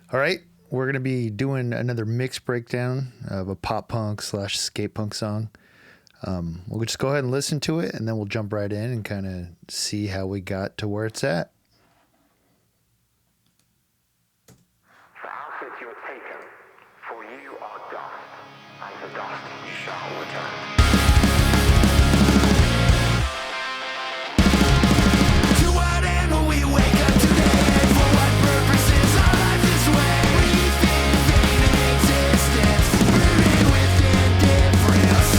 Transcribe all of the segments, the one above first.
All right, we're going to be doing another mix breakdown of a pop punk / skate punk song. We'll just go ahead and listen to it, and then we'll jump right in and kind of see how we got to where it's at. The outfit you have taken, for you are dust, and to dust you shall return. To what end will we wake up today? For what purpose is our life this way? We think vain existence, rooted with indifference,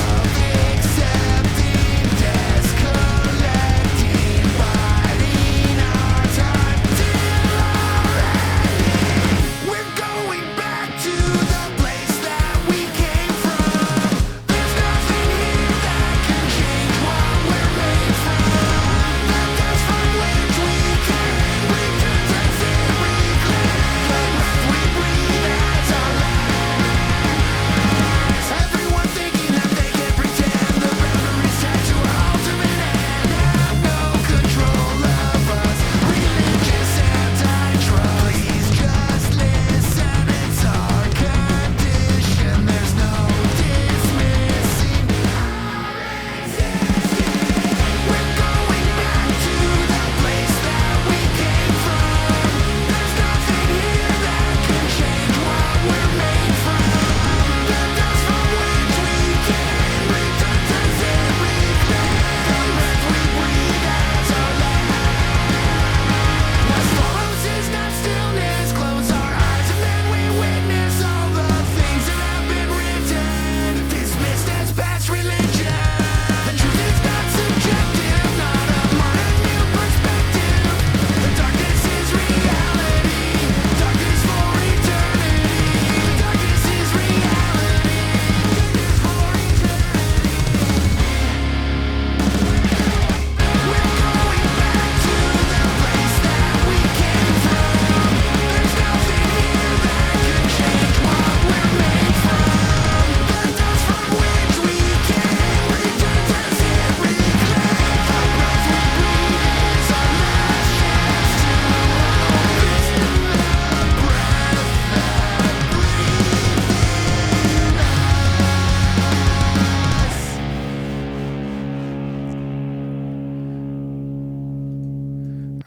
accepting death, collecting, biding our time till our ending. We're going back to the place that we came from. There's nothing here that can change what we're made from. The dust from which we came returns as it reclaims the breath we breathe as our last. Everyone thinking that they can pretend the boundaries tied to our ultimate end have no control of us. Religious anti-trust. Please just listen, it's our condition. There's no dismissing our existence. We're going back to the place that we came from. There's nothing here that can change what we're made from. The dust from which we came returns as it reclaims the breath we breathe as our last. What follows is not stillness. Close our eyes and then we witness all the things that have been written, dismissed as past religion. The truth is not subjective, not a modern new perspective. The darkness is reality, darkness for eternity. The darkness is reality, darkness for eternity. We're going back to the place that we came from. There's nothing here that can change what we're made from. The dust from which we came returns as it reclaims the breath we breathe is our last chance to hold this in the breath that breathes in us.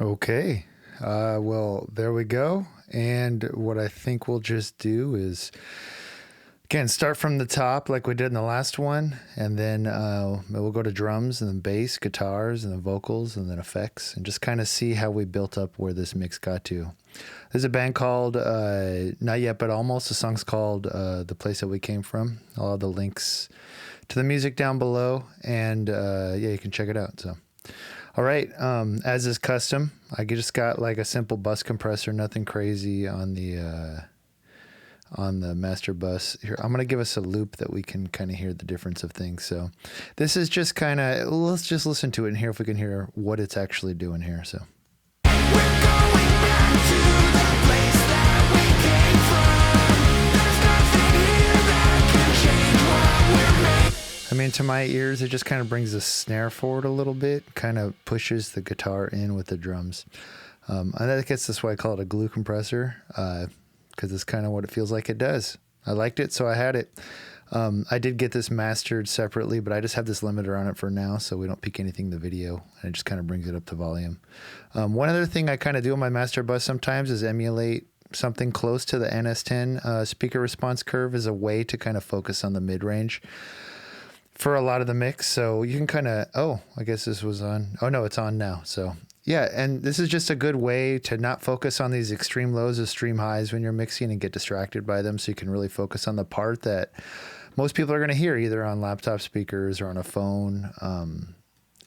Okay. Well, there we go. And what I think we'll just do is, again, start from the top like we did in the last one. And then we'll go to drums and then bass, guitars, and then vocals, and then effects, and just kind of see how we built up where this mix got to. There's a band called Not Yet But Almost. The song's called The Place That We Came From. I'll have the links to the music down below. And yeah, you can check it out. So. All right, as is custom, I just got like a simple bus compressor, nothing crazy on the master bus. Here, I'm gonna give us a loop that we can kind of hear the difference of things. So this is just kind of, let's just listen to it and hear if we can hear what it's actually doing here. So. We're going back to the place that we came from. There's nothing here that can change what we're made. I mean, to my ears, it just kind of brings the snare forward a little bit, kind of pushes the guitar in with the drums. I guess that's why I call it a glue compressor, because it's kind of what it feels like it does. I liked it, so I had it. I did get this mastered separately, but I just have this limiter on it for now, so we don't peak anything in the video, and it just kind of brings it up to volume. One other thing I kind of do on my master bus sometimes is emulate something close to the NS10 speaker response curve as a way to kind of focus on the mid-range for a lot of the mix. So you can kind of, I guess this was on. Oh no, it's on now. So yeah. And this is just a good way to not focus on these extreme lows, extreme highs when you're mixing and get distracted by them. So you can really focus on the part that most people are going to hear either on laptop speakers or on a phone.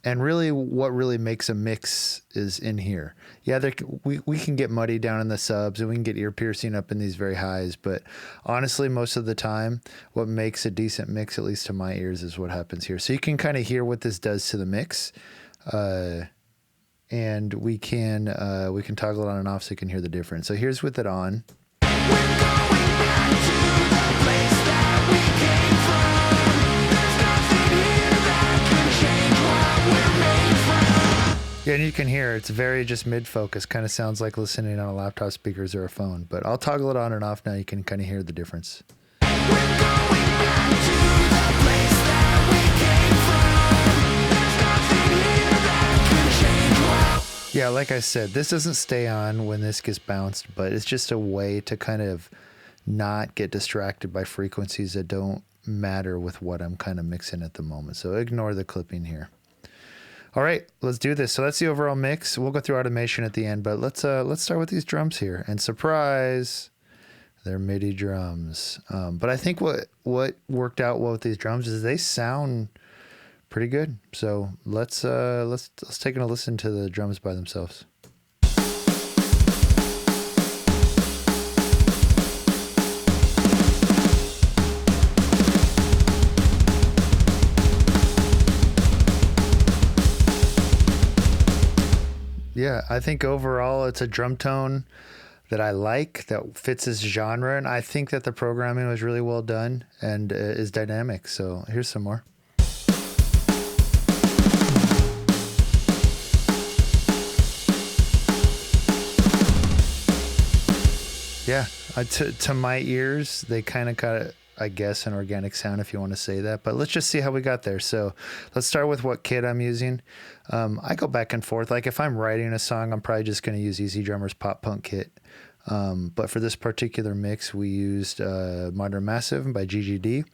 And really what really makes a mix is in here. Yeah, we can get muddy down in the subs and we can get ear piercing up in these very highs. But honestly, most of the time, what makes a decent mix, at least to my ears, is what happens here. So you can kind of hear what this does to the mix. And we can toggle it on and off so you can hear the difference. So here's with it on. We're going back to the place that we came from. There's nothing here that can change what we're made from. Yeah, and you can hear it's very just mid-focus. Kind of sounds like listening on a laptop speakers or a phone. But I'll toggle it on and off now. You can kind of hear the difference. We're going back to the place that we came from. There's nothing here that can change. Yeah, like I said, this doesn't stay on when this gets bounced, but it's just a way to kind of not get distracted by frequencies that don't matter with what I'm kind of mixing at the moment. So ignore the clipping here. All right, let's do this. So that's the overall mix. We'll go through automation at the end, but let's start with these drums here. And surprise, they're MIDI drums. But I think what worked out well with these drums is they sound pretty good. So let's take a listen to the drums by themselves. Yeah, I think overall it's a drum tone that I like, that fits this genre, and I think that the programming was really well done and is dynamic. So here's some more. Yeah, to my ears, they kind of got, I guess, an organic sound, if you want to say that. But let's just see how we got there. So let's start with what kit I'm using. I go back and forth. Like if I'm writing a song, I'm probably just going to use EZdrummer's Pop Punk kit. But for this particular mix, we used Modern Massive by GGD,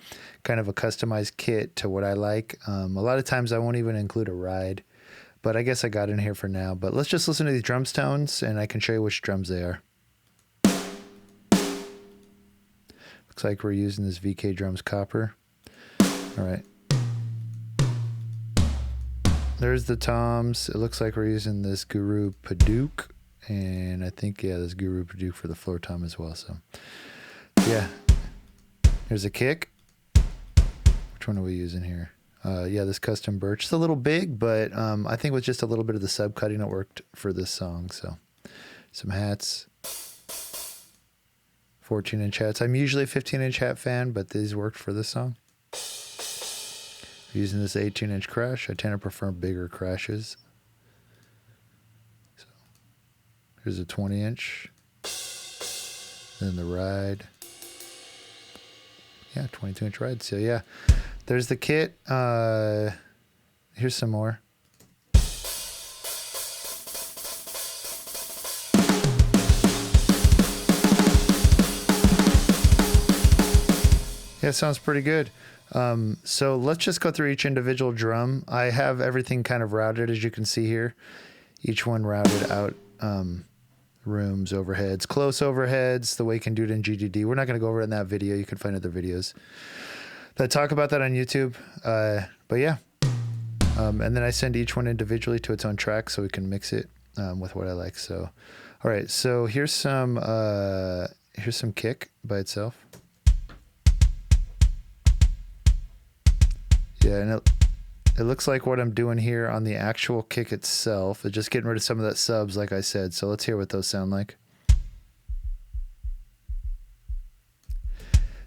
kind of a customized kit to what I like. A lot of times I won't even include a ride, but I guess I got in here for now. But let's just listen to these drum tones, and I can show you which drums they are. Looks like we're using this VK Drums Copper. All right. There's the toms. It looks like we're using this Guru Paduk. And I think, yeah, this Guru Paduk for the floor tom as well. So, yeah. Here's a kick. Which one are we using here? Yeah, this Custom Birch. It's a little big, but I think with just a little bit of the subcutting, it worked for this song. So, some hats. 14-inch hats. I'm usually a 15-inch hat fan, but these worked for this song. Using this 18-inch crash. I tend to prefer bigger crashes. So here's a 20-inch. Then the ride. Yeah, 22-inch ride. So yeah, there's the kit. Here's some more. Yeah, it sounds pretty good. So let's just go through each individual drum. I have everything kind of routed, as you can see here. Each one routed out, rooms, overheads, close overheads, the way you can do it in GGD. We're not going to go over it in that video. You can find other videos that talk about that on YouTube. But yeah. And then I send each one individually to its own track so we can mix it with what I like. So, all right. So here's some kick by itself. Yeah, and it looks like what I'm doing here on the actual kick itself is just getting rid of some of that subs, like I said. So let's hear what those sound like.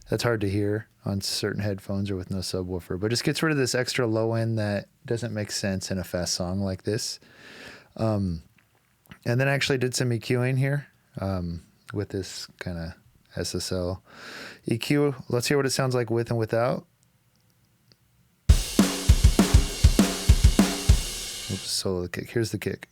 That's hard to hear on certain headphones or with no subwoofer, but just gets rid of this extra low end that doesn't make sense in a fast song like this. And then I actually did some EQing here with this kind of SSL EQ. Let's hear what it sounds like with and without. Oops, solo kick. Here's the kick.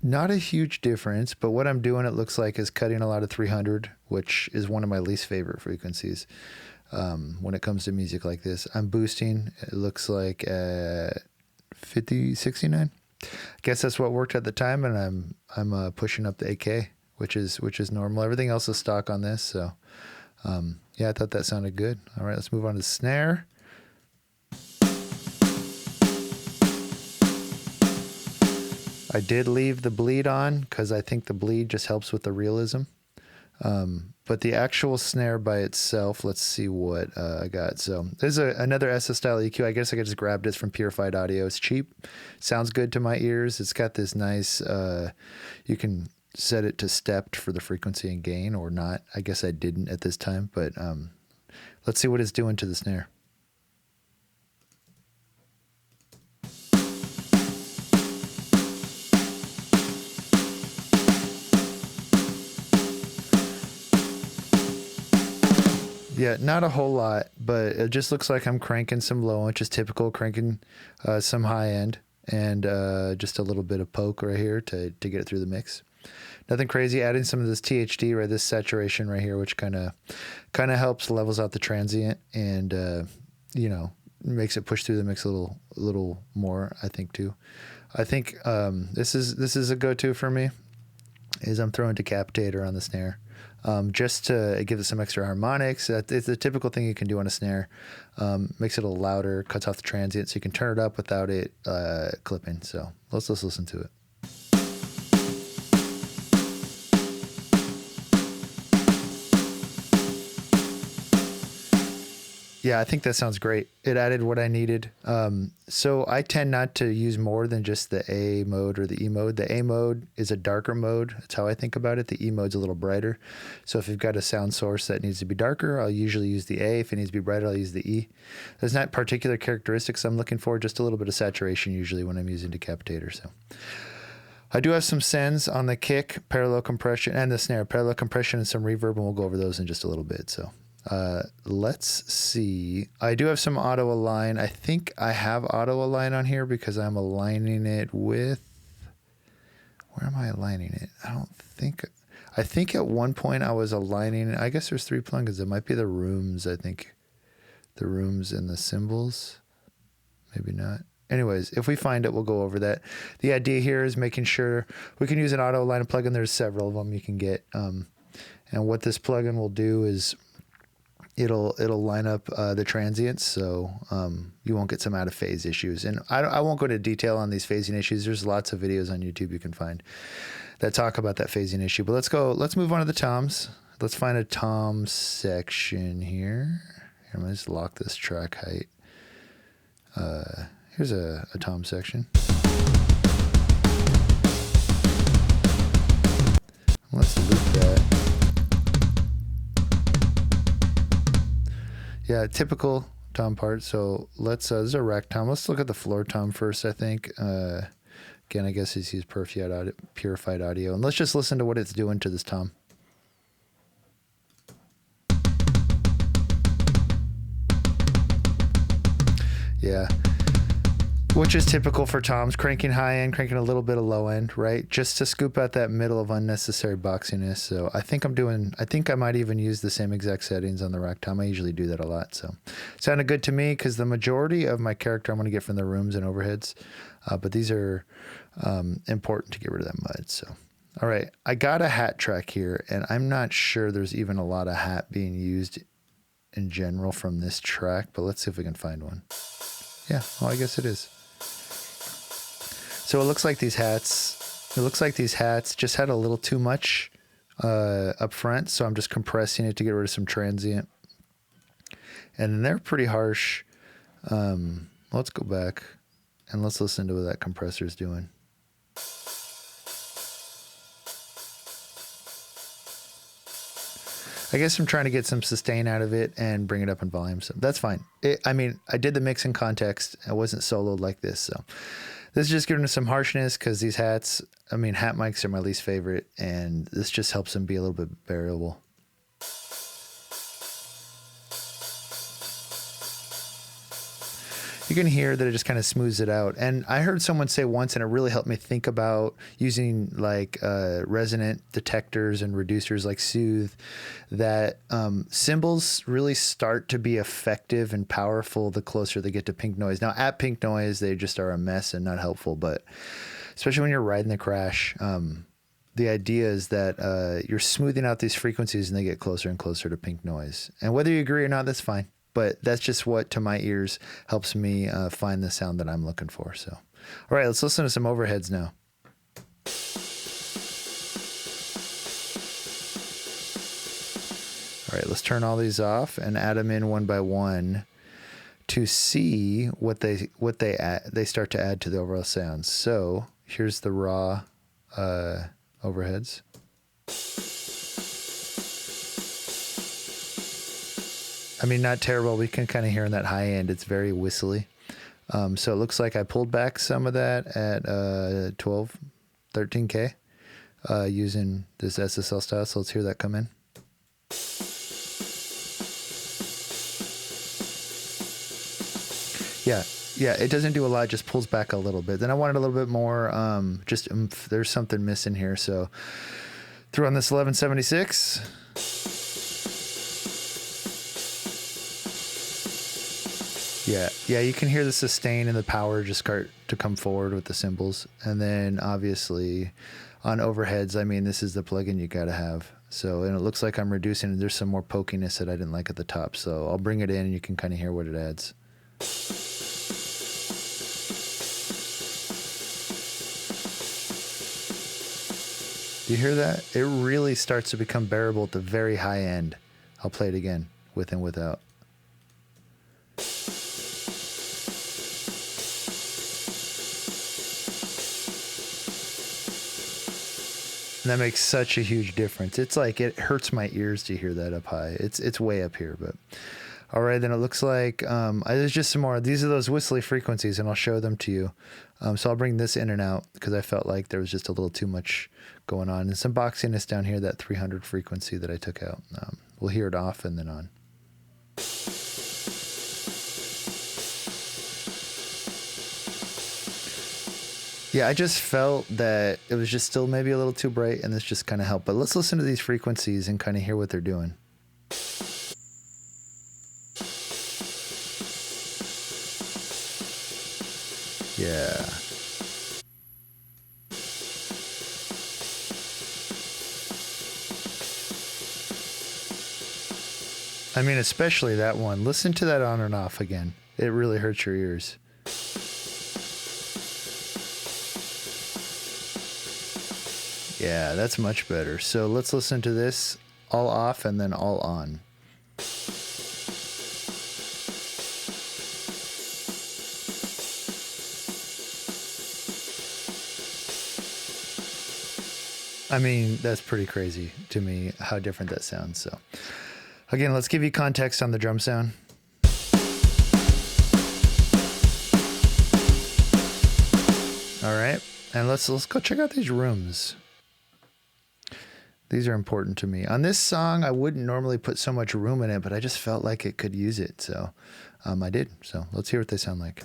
Not a huge difference, but what I'm doing, it looks like, is cutting a lot of 300, which is one of my least favorite frequencies when it comes to music like this. I'm boosting, it looks like at 50, 69. I guess that's what worked at the time, and I'm pushing up the AK, which is normal. Everything else is stock on this, so yeah, I thought that sounded good. All right, let's move on to the snare. I did leave the bleed on because I think the bleed just helps with the realism. But the actual snare by itself, let's see what I got. So there's another SS style EQ. I guess I just grabbed it from Purified Audio. It's cheap, sounds good to my ears. It's got this nice, you can set it to stepped for the frequency and gain or not. I guess I didn't at this time, but let's see what it's doing to the snare. Yeah, not a whole lot, but it just looks like I'm cranking some low, which is typical, cranking some high end, and just a little bit of poke right here to get it through the mix. Nothing crazy. Adding some of this THD, right, this saturation right here, which kind of helps levels out the transient and you know, makes it push through the mix a little more, I think too. I think this is a go-to for me. Is I'm throwing Decapitator on the snare. Just to give it some extra harmonics. It's a typical thing you can do on a snare. Makes it a little louder, cuts off the transient, so you can turn it up without it clipping. So let's listen to it. Yeah, I think that sounds great. It added what I needed. So I tend not to use more than just the A mode or the E mode. The A mode is a darker mode. That's how I think about it. The E mode's a little brighter. So if you've got a sound source that needs to be darker, I'll usually use the A. If it needs to be brighter, I'll use the E. There's not particular characteristics I'm looking for, just a little bit of saturation usually when I'm using Decapitator. So I do have some sends on the kick, parallel compression, and the snare, parallel compression and some reverb, and we'll go over those in just a little bit. So let's see. I do have some auto align. I think I have auto align on here because I'm aligning it with, where am I aligning it? I think at one point I was aligning, I guess there's 3 plugins. It might be the rooms. I think the rooms and the cymbals, maybe not. Anyways, if we find it, we'll go over that. The idea here is making sure we can use an auto align plugin. There's several of them you can get. And what this plugin will do is it'll line up the transients, so you won't get some out of phase issues. And I won't go into detail on these phasing issues. There's lots of videos on YouTube you can find that talk about that phasing issue. But let's move on to the toms. Let's find a tom section here. I'm gonna just lock this track height. Here's a tom section. Let's loop that. Yeah, typical tom part. So let's, this is a rack tom. Let's look at the floor tom first, I think. Again, I guess it's used purified audio. And let's just listen to what it's doing to this tom. Yeah. Which is typical for toms, cranking high end, cranking a little bit of low end, right? Just to scoop out that middle of unnecessary boxiness. So I think I might even use the same exact settings on the rack tom. I usually do that a lot. So sounded good to me because the majority of my character I'm going to get from the rooms and overheads. But these are important to get rid of that mud. So, all right, I got a hat track here, and I'm not sure there's even a lot of hat being used in general from this track, but let's see if we can find one. Yeah, well, I guess it is. So it looks like these hats just had a little too much up front, so I'm just compressing it to get rid of some transient. And they're pretty harsh. Let's go back and let's listen to what that compressor is doing. I guess I'm trying to get some sustain out of it and bring it up in volume, so that's fine. I did the mix in context. I wasn't soloed like this, so this is just giving us some harshness because these hats, hat mics are my least favorite, and this just helps them be a little bit variable. You can hear that it just kind of smooths it out. And I heard someone say once, and it really helped me think about using like resonant detectors and reducers like Soothe, that cymbals really start to be effective and powerful the closer they get to pink noise. Now at pink noise, they just are a mess and not helpful, but especially when you're riding the crash, the idea is that you're smoothing out these frequencies and they get closer and closer to pink noise. And whether you agree or not, that's fine. But that's just what, to my ears, helps me find the sound that I'm looking for. So, all right, let's listen to some overheads now. All right, let's turn all these off and add them in one by one to see what they start to add to the overall sound. So here's the raw overheads. Not terrible. We can kind of hear in that high end. It's very whistly. So it looks like I pulled back some of that at 13K using this SSL style. So let's hear that come in. Yeah, yeah, it doesn't do a lot, just pulls back a little bit. Then I wanted a little bit more, just oomph. There's something missing here, so threw on this 1176. Yeah, you can hear the sustain and the power just start to come forward with the cymbals. And then obviously on overheads, I mean, this is the plugin you got to have. So, and it looks like I'm reducing, there's some more pokiness that I didn't like at the top. So I'll bring it in and you can kind of hear what it adds. Do you hear that? It really starts to become bearable at the very high end. I'll play it again, with and without. And that makes such a huge difference. It's like it hurts my ears to hear that up high. It's way up here, but all right. Then it looks like there's just some more. These are those whistly frequencies, and I'll show them to you. So I'll bring this in and out because I felt like there was just a little too much going on, and some boxiness down here. That 300 frequency that I took out. We'll hear it off and then on. Yeah, I just felt that it was just still maybe a little too bright, and this just kind of helped. But let's listen to these frequencies and kind of hear what they're doing. Yeah. I mean, especially that one. Listen to that on and off again. It really hurts your ears. Yeah, that's much better. So let's listen to this all off and then all on. I mean, that's pretty crazy to me how different that sounds. So again, let's give you context on the drum sound. All right, and let's go check out these rooms. These are important to me. On this song, I wouldn't normally put so much room in it, but I just felt like it could use it, so I did. So let's hear what they sound like.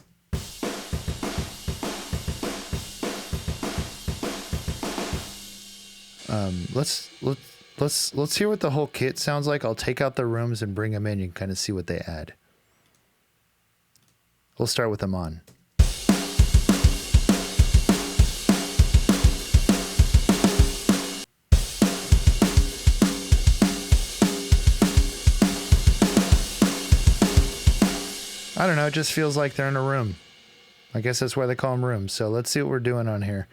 Let's hear what the whole kit sounds like. I'll take out the rooms and bring them in. You can kind of see what they add. We'll start with them on. I don't know, it just feels like they're in a room. I guess that's why they call them rooms. So let's see what we're doing on here.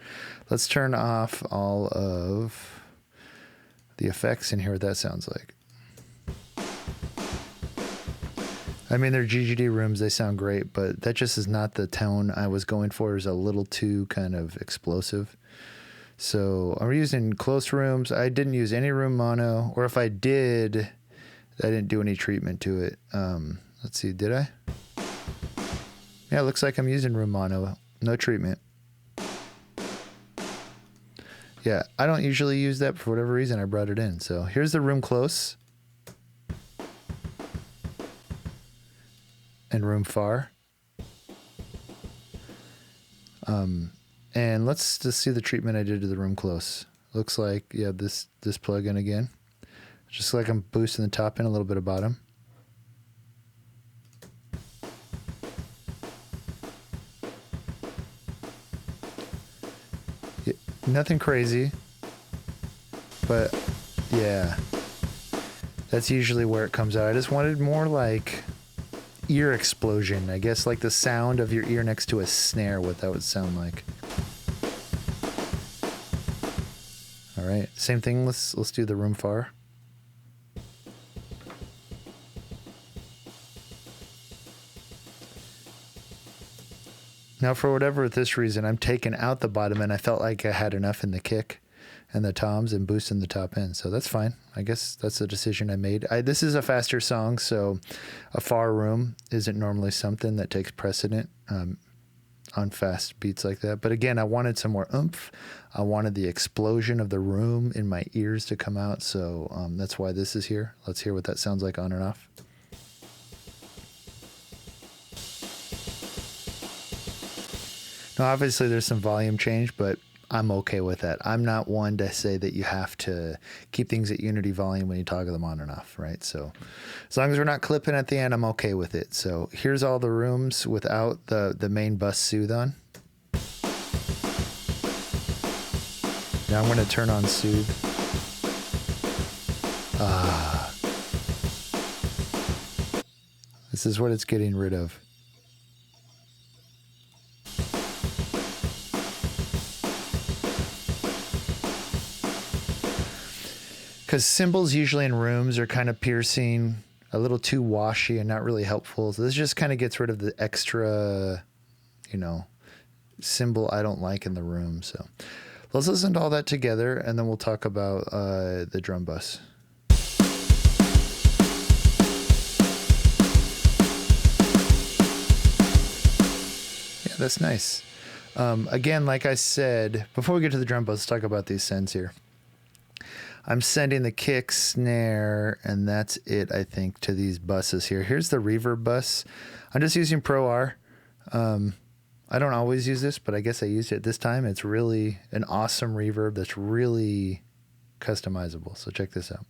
Let's turn off all of the effects and hear what that sounds like. I mean, they're GGD rooms, they sound great, but that just is not the tone I was going for. It was a little too kind of explosive. So I'm using close rooms. I didn't use any room mono, or if I did, I didn't do any treatment to it. Let's see, did I? Yeah, it looks like I'm using room mono, no treatment. Yeah, I don't usually use that, but for whatever reason, I brought it in. So here's the room close. And room far. And let's just see the treatment I did to the room close. Looks like, yeah, this plug-in again. Just like I'm boosting the top end, a little bit of bottom. Nothing crazy, but yeah, that's usually where it comes out. I just wanted more like ear explosion, I guess, like the sound of your ear next to a snare, what that would sound like. All right, same thing. Let's do the room far. Now, for whatever this reason, I'm taking out the bottom end. I felt like I had enough in the kick and the toms and boosting the top end. So that's fine. I guess that's the decision I made. This is a faster song, so a far room isn't normally something that takes precedent on fast beats like that. But again, I wanted some more oomph. I wanted the explosion of the room in my ears to come out. So that's why this is here. Let's hear what that sounds like on and off. Now, obviously, there's some volume change, but I'm okay with that. I'm not one to say that you have to keep things at unity volume when you toggle them on and off, right? So as long as we're not clipping at the end, I'm okay with it. So here's all the rooms without the main bus soothe on. Now I'm going to turn on soothe. This is what it's getting rid of. Because cymbals usually in rooms are kind of piercing, a little too washy and not really helpful. So this just kind of gets rid of the extra, cymbal I don't like in the room. So let's listen to all that together, and then we'll talk about the drum bus. Yeah, that's nice. Again, like I said, before we get to the drum bus, let's talk about these sends here. I'm sending the kick, snare, and that's it, I think, to these buses here. Here's the reverb bus. I'm just using Pro R. I don't always use this, but I guess I used it this time. It's really an awesome reverb that's really customizable. So check this out.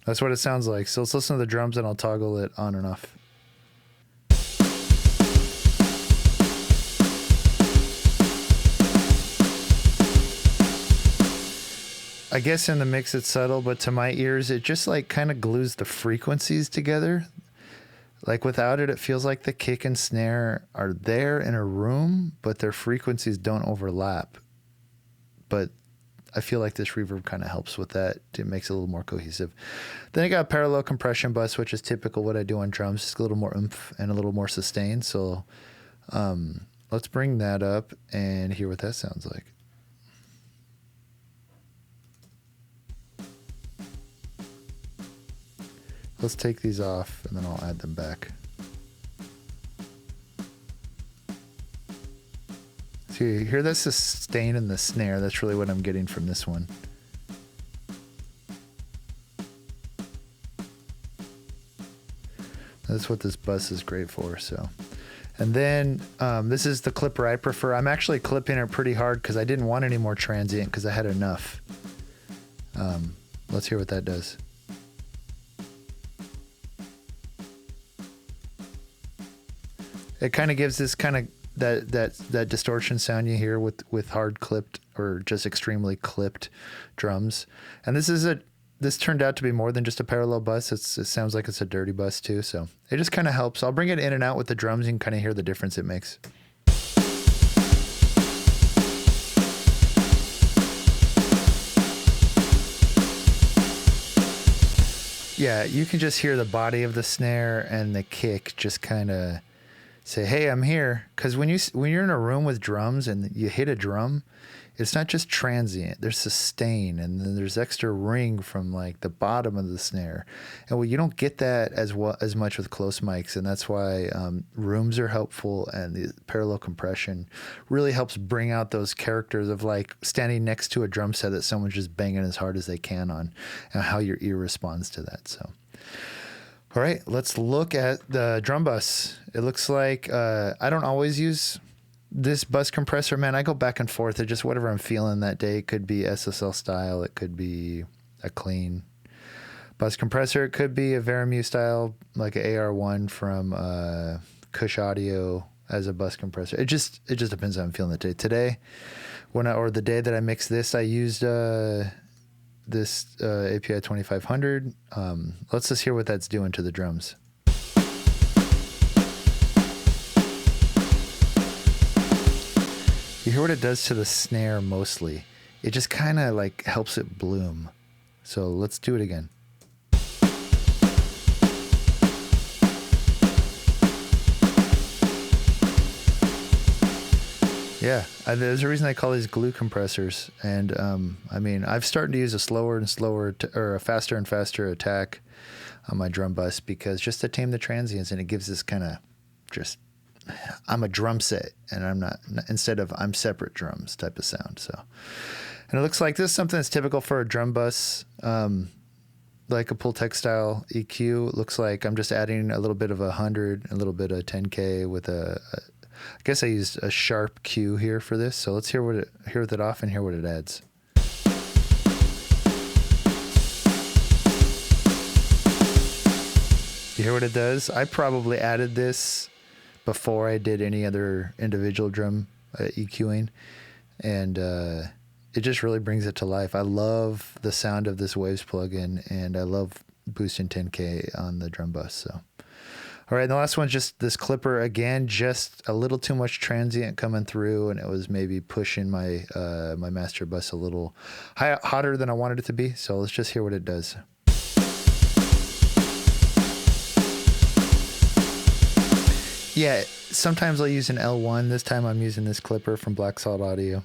That's what it sounds like. So let's listen to the drums and I'll toggle it on and off. I guess in the mix it's subtle, but to my ears, it just like kind of glues the frequencies together. Like without it, it feels like the kick and snare are there in a room, but their frequencies don't overlap. But I feel like this reverb kind of helps with that. It makes it a little more cohesive. Then I got a parallel compression bus, which is typical what I do on drums, just a little more oomph and a little more sustain. So let's bring that up and hear what that sounds like. Let's take these off and then I'll add them back. So you hear the sustain in the snare. That's really what I'm getting from this one. That's what this bus is great for. So, and then this is the clipper I prefer. I'm actually clipping it pretty hard because I didn't want any more transient because I had enough. Let's hear what that does. It kind of gives this kind of that distortion sound you hear with hard clipped or just extremely clipped drums. And this turned out to be more than just a parallel bus. It sounds like it's a dirty bus too. So it just kind of helps. I'll bring it in and out with the drums. You can kind of hear the difference it makes. Yeah, you can just hear the body of the snare and the kick just kind of say, hey, I'm here. Because when you're in a room with drums and you hit a drum, it's not just transient. There's sustain, and then there's extra ring from like the bottom of the snare. And well, you don't get that as much with close mics, and that's why rooms are helpful, and the parallel compression really helps bring out those characters of like standing next to a drum set that someone's just banging as hard as they can on, and how your ear responds to that. So. All right, let's look at the drum bus. It looks like I don't always use this bus compressor, man. I go back and forth. It's just whatever I'm feeling that day. It could be SSL style. It could be a clean bus compressor. It could be a Veramue style, like an AR1 from Kush Audio as a bus compressor. It just depends how I'm feeling that day. Today, or the day that I mixed this, I used this API 2500. Let's just hear what that's doing to the drums. You hear what it does to the snare mostly. It just kind of like helps it bloom. So let's do it again. Yeah, there's a reason I call these glue compressors. And I mean, I've started to use a slower and slower or a faster and faster attack on my drum bus because just to tame the transients, and it gives this kind of just, I'm a drum set and I'm not, instead of I'm separate drums type of sound. So, and it looks like this is something that's typical for a drum bus. like a Pultec style EQ. It looks like I'm just adding a little bit of 100, a little bit of 10K with I guess I used a sharp Q here for this. So let's hear that off and hear what it adds. You hear what it does? I probably added this before I did any other individual drum EQing, and it just really brings it to life. I love the sound of this Waves plugin, and I love boosting 10K on the drum bus. So, all right, and the last one's just this clipper again, just a little too much transient coming through, and it was maybe pushing my my master bus a little hotter than I wanted it to be. So let's just hear what it does. Yeah, sometimes I'll use an L1. This time I'm using this clipper from Black Salt Audio.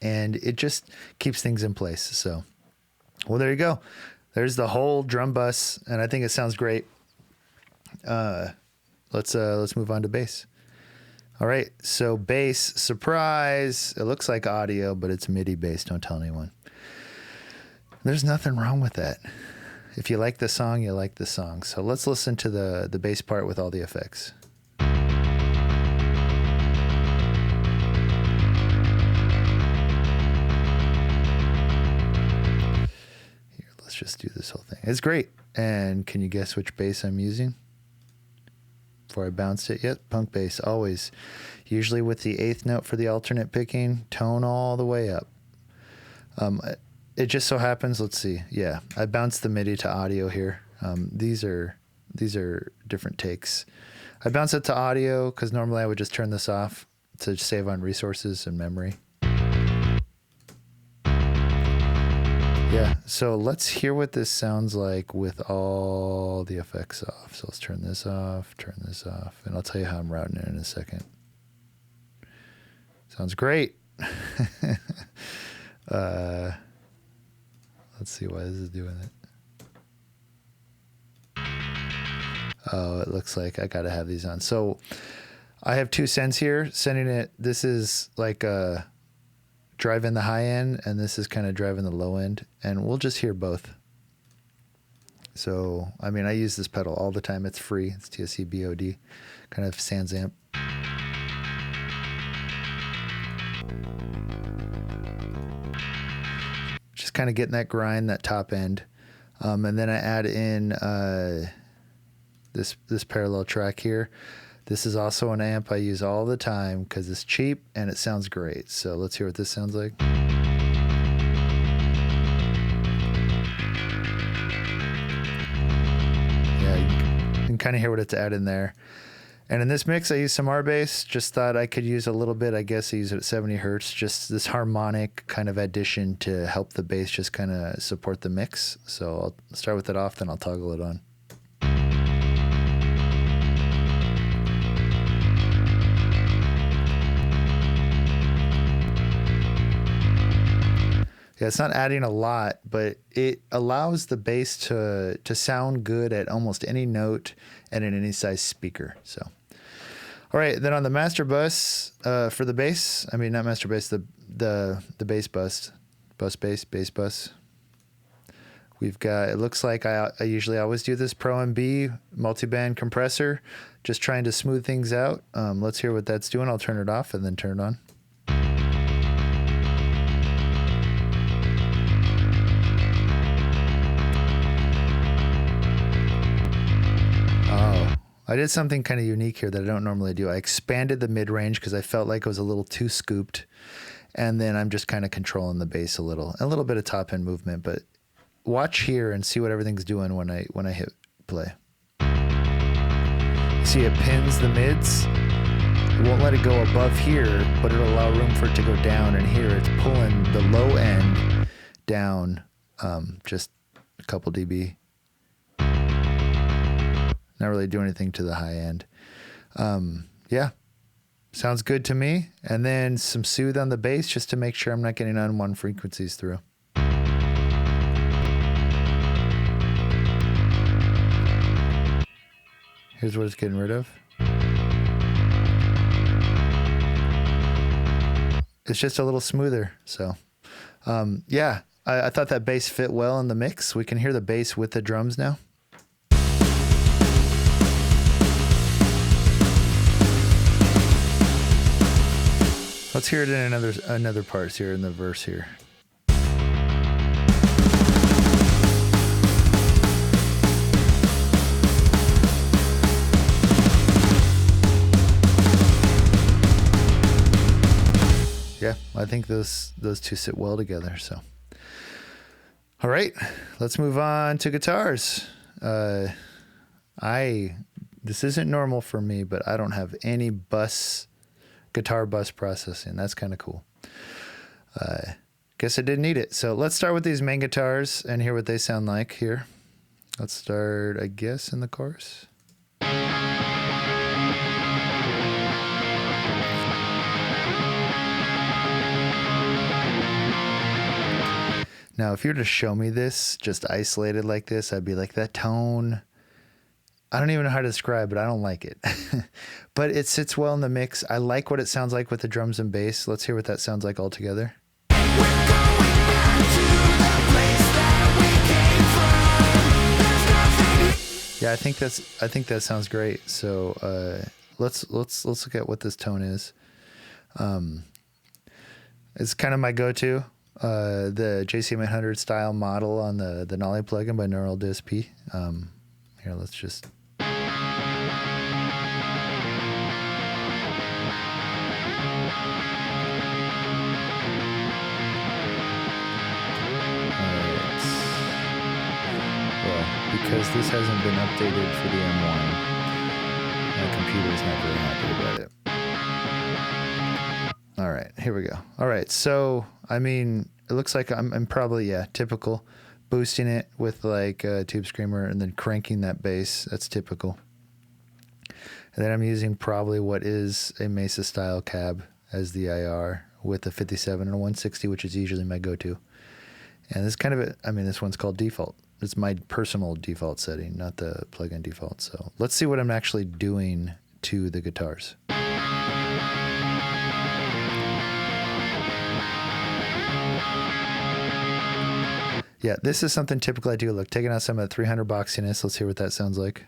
And it just keeps things in place. So, well, there you go. There's the whole drum bus, and I think it sounds great. Let's move on to bass. All right, so bass, surprise. It looks like audio, but it's MIDI bass. Don't tell anyone. There's nothing wrong with that. If you like the song, you like the song. So let's listen to the bass part with all the effects. Just do this whole thing. It's great. And can you guess which bass I'm using before I bounced it? Yep, punk bass, always. Usually with the 8th note for the alternate picking, tone all the way up. It just so happens, let's see. Yeah, I bounced the MIDI to audio here. These are different takes. I bounced it to audio because normally I would just turn this off to save on resources and memory. Yeah, so let's hear what this sounds like with all the effects off. So let's turn this off, and I'll tell you how I'm routing it in a second. Sounds great. Let's see why this is doing it. Oh, it looks like I gotta have these on. So I have two sends here. Sending it, this is like a driving the high end, and this is kind of driving the low end, and we'll just hear both. So, I mean, I use this pedal all the time. It's free. It's TSC BOD, kind of Sans amp. Just kind of getting that grind, that top end. And then I add in this parallel track here. This is also an amp I use all the time because it's cheap and it sounds great. So let's hear what this sounds like. Yeah, you can kind of hear what it's adding there. And in this mix, I use some R-Bass. Just thought I could use a little bit. I guess I use it at 70 hertz. Just this harmonic kind of addition to help the bass just kind of support the mix. So I'll start with it off, then I'll toggle it on. Yeah, it's not adding a lot, but it allows the bass to sound good at almost any note and in any size speaker. So, all right, then on the master bus for the bass, I mean not master bass, the bass bus, bass bus. We've got, it looks like I usually always do this Pro MB multiband compressor, just trying to smooth things out. Let's hear what that's doing. I'll turn it off and then turn it on. I did something kind of unique here that I don't normally do. I expanded the mid-range because I felt like it was a little too scooped. And then I'm just kind of controlling the bass a little bit of top end movement, but watch here and see what everything's doing when I hit play. See, it pins the mids. It won't let it go above here, but it'll allow room for it to go down. And here it's pulling the low end down just a couple dB. Not really do anything to the high end. Yeah, sounds good to me. And then some soothe on the bass just to make sure I'm not getting unwanted frequencies through. Here's what it's getting rid of. It's just a little smoother. So, yeah, I thought that bass fit well in the mix. We can hear the bass with the drums now. Let's hear it in another parts here in the verse here. Yeah, I think those two sit well together. So, all right, let's move on to guitars. This isn't normal for me, but I don't have any guitar bus processing. That's kind of cool. Guess I didn't need it. So let's start with these main guitars and hear what they sound like here. Let's start, I guess, in the chorus. Now, if you were to show me this just isolated like this, I'd be like, that tone, I don't even know how to describe it. I don't like it. But it sits well in the mix. I like what it sounds like with the drums and bass. Let's hear what that sounds like all together. Yeah, I think that sounds great. So let's look at what this tone is. It's kind of my go-to. The JCM 800 style model on the Nolly plugin by Neural DSP. Here, let's just. Well, because this hasn't been updated for the M1, my computer's not very happy about it. All right, here we go. All right, so, I mean, it looks like I'm probably, typical. Boosting it with like a Tube Screamer and then cranking that bass. That's typical. And then I'm using probably what is a Mesa style cab as the IR with a 57 and a 160, which is usually my go-to. And this kind of, this one's called default. It's my personal default setting, not the plugin default. So let's see what I'm actually doing to the guitars. Yeah, this is something typical I do. Look, taking out some of the 300 boxiness. Let's hear what that sounds like.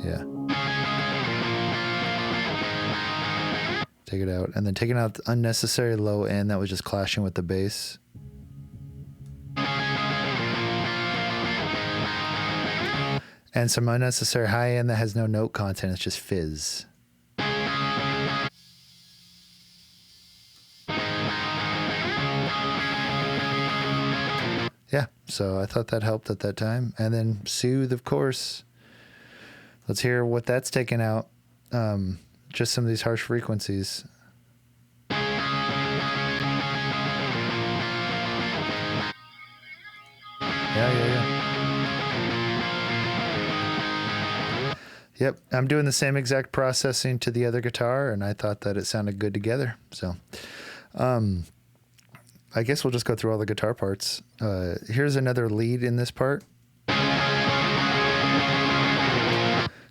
Yeah. Take it out. And then taking out the unnecessary low end that was just clashing with the bass. And some unnecessary high end that has no note content. It's just fizz. Yeah, so I thought that helped at that time. And then soothe, of course. Let's hear what that's taken out. Just some of these harsh frequencies. Yeah. Yep, I'm doing the same exact processing to the other guitar, and I thought that it sounded good together. So, I guess we'll just go through all the guitar parts. Here's another lead in this part.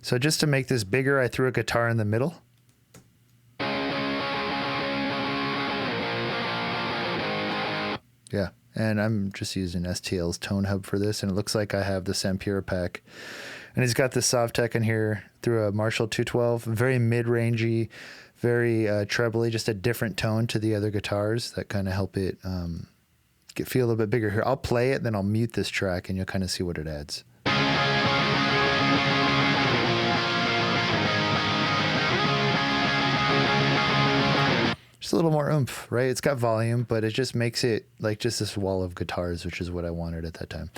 So just to make this bigger, I threw a guitar in the middle. Yeah, and I'm just using STL's Tone Hub for this, and it looks like I have the Sampura pack. And he's got this Sovtek in here through a Marshall 212, very mid-rangey, very trebly, just a different tone to the other guitars that kind of help it feel a little bit bigger. Here, I'll play it, then I'll mute this track, and you'll kind of see what it adds. Just a little more oomph, right? It's got volume, but it just makes it like just this wall of guitars, which is what I wanted at that time.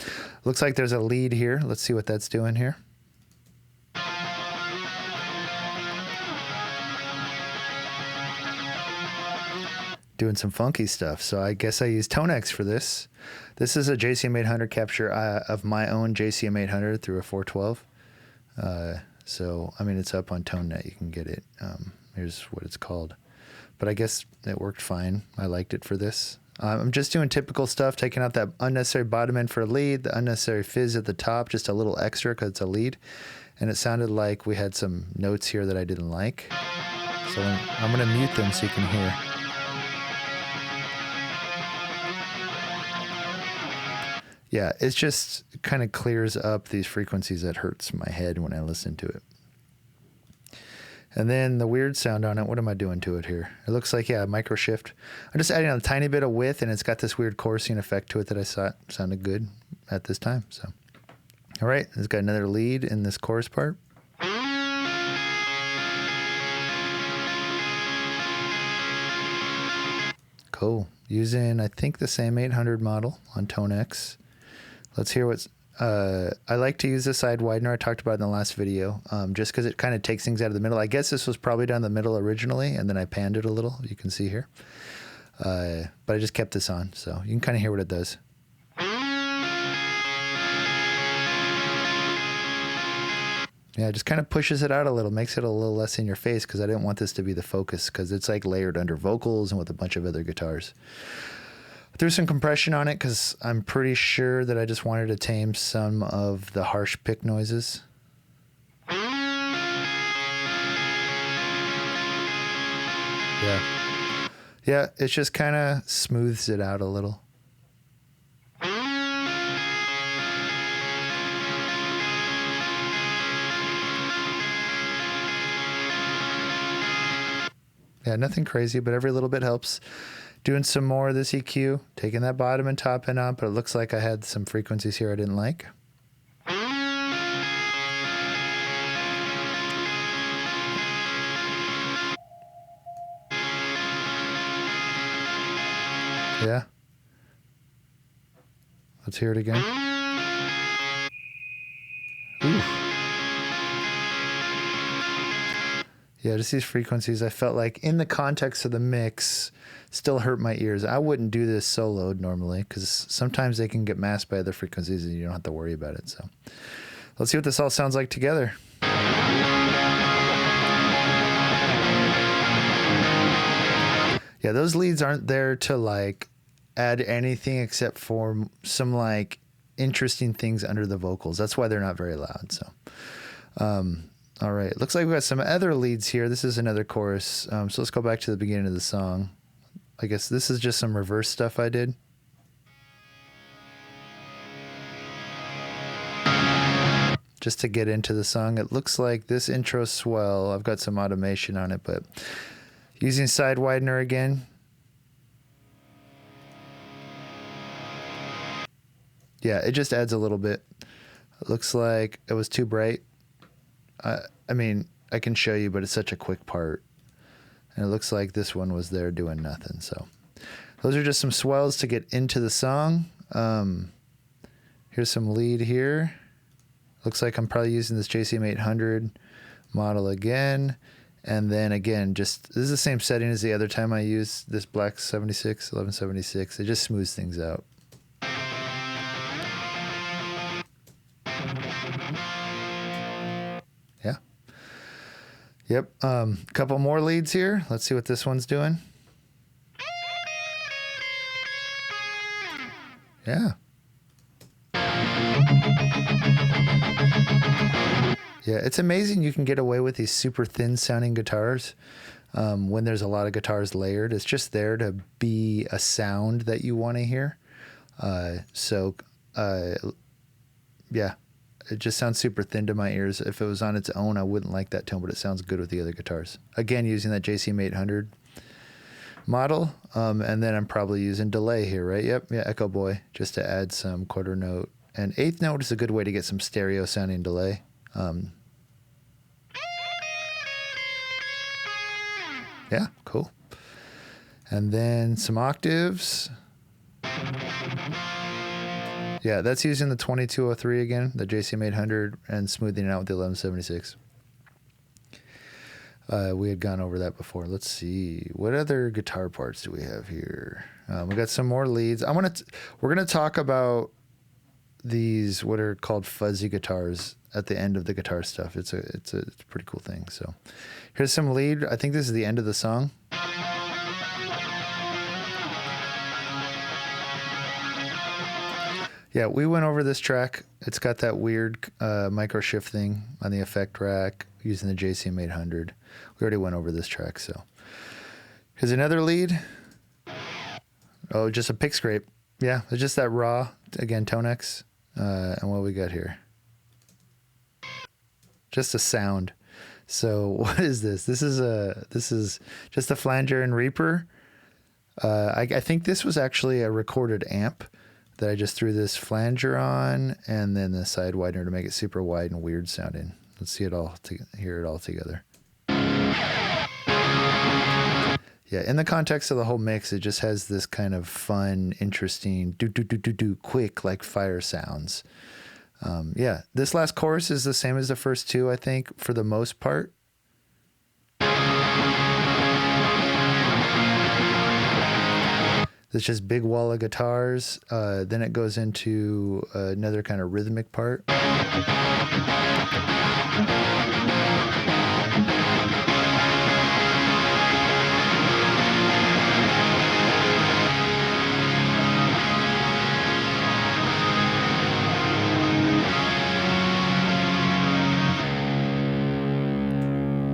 Looks like there's a lead here. Let's see what that's doing here. Doing some funky stuff. So I guess I use Tonex for this. This is a JCM 800 capture of my own JCM 800 through a 412. So, it's up on ToneNet. You can get it. Here's what it's called. But I guess it worked fine. I liked it for this. I'm just doing typical stuff, taking out that unnecessary bottom end for a lead, the unnecessary fizz at the top, just a little extra because it's a lead. And it sounded like we had some notes here that I didn't like. So I'm going to mute them so you can hear. Yeah, it's just kind of clears up these frequencies that hurts my head when I listen to it. And then the weird sound on it, what am I doing to it here? It looks like, yeah, micro shift. I'm just adding a tiny bit of width, and it's got this weird chorusing effect to it that I thought sounded good at this time. So, all right, it's got another lead in this chorus part. Cool. Using, I think, the same 800 model on Tone X. Let's hear what's... I like to use the side widener I talked about in the last video, just because it kind of takes things out of the middle. I guess this was probably down the middle originally, and then I panned it a little, you can see here. But I just kept this on, so you can kind of hear what it does. Yeah, it just kind of pushes it out a little, makes it a little less in your face, because I didn't want this to be the focus, because it's like layered under vocals and with a bunch of other guitars. Threw some compression on it because I'm pretty sure that I just wanted to tame some of the harsh pick noises. Yeah, it just kind of smooths it out a little. Yeah, nothing crazy, but every little bit helps. Doing some more of this EQ, taking that bottom and top end out, but it looks like I had some frequencies here I didn't like. Yeah. Let's hear it again. Ooh. Yeah, just these frequencies I felt like in the context of the mix still hurt my ears. I wouldn't do this soloed normally because sometimes they can get masked by other frequencies and you don't have to worry about it. So let's see what this all sounds like together. Yeah, those leads aren't there to like add anything except for some like interesting things under the vocals. That's why they're not very loud. So, all right. Looks like we got some other leads here. This is another chorus. So let's go back to the beginning of the song. I guess this is just some reverse stuff I did. Just to get into the song. It looks like this intro swell. I've got some automation on it, but using side widener again. Yeah, it just adds a little bit. It looks like it was too bright. I mean, I can show you, but it's such a quick part. And it looks like this one was there doing nothing. So those are just some swells to get into the song. Here's some lead here. Looks like I'm probably using this JCM 800 model again. And then again, just this is the same setting as the other time I used this Black 76, 1176. It just smooths things out. Yeah. Yep. Couple more leads here. Let's see what this one's doing. Yeah. Yeah, it's amazing you can get away with these super thin sounding guitars when there's a lot of guitars layered. It's just there to be a sound that you want to hear. Yeah, it just sounds super thin to my ears. If it was on its own, I wouldn't like that tone, but it sounds good with the other guitars. Again, using that JCM 800 model, and then I'm probably using delay here, right? Yep, yeah, Echo Boy, just to add some quarter note. And eighth note is a good way to get some stereo sounding delay. Yeah, cool. And then some octaves. Yeah, that's using the 2203 again, the JCM 800, and smoothing it out with the 1176. We had gone over that before. Let's see. What other guitar parts do we have here? We got some more leads. We're gonna talk about these what are called fuzzy guitars at the end of the guitar stuff. It's a pretty cool thing. So here's some lead. I think this is the end of the song. Yeah, we went over this track. It's got that weird micro shift thing on the effect rack using the JCM 800. We already went over this track, so. Here's another lead. Oh, just a pick scrape. Yeah, it's just that raw, again, Tonex. And what we got here? Just a sound. So what is this? This is just a flanger and Reaper. I think this was actually a recorded amp that I just threw this flanger on, and then the side widener to make it super wide and weird sounding. Let's see it all, hear it all together. Yeah, in the context of the whole mix, it just has this kind of fun, interesting, quick, like fire sounds. Yeah, this last chorus is the same as the first two, I think, for the most part. It's just big wall of guitars. Then it goes into another kind of rhythmic part.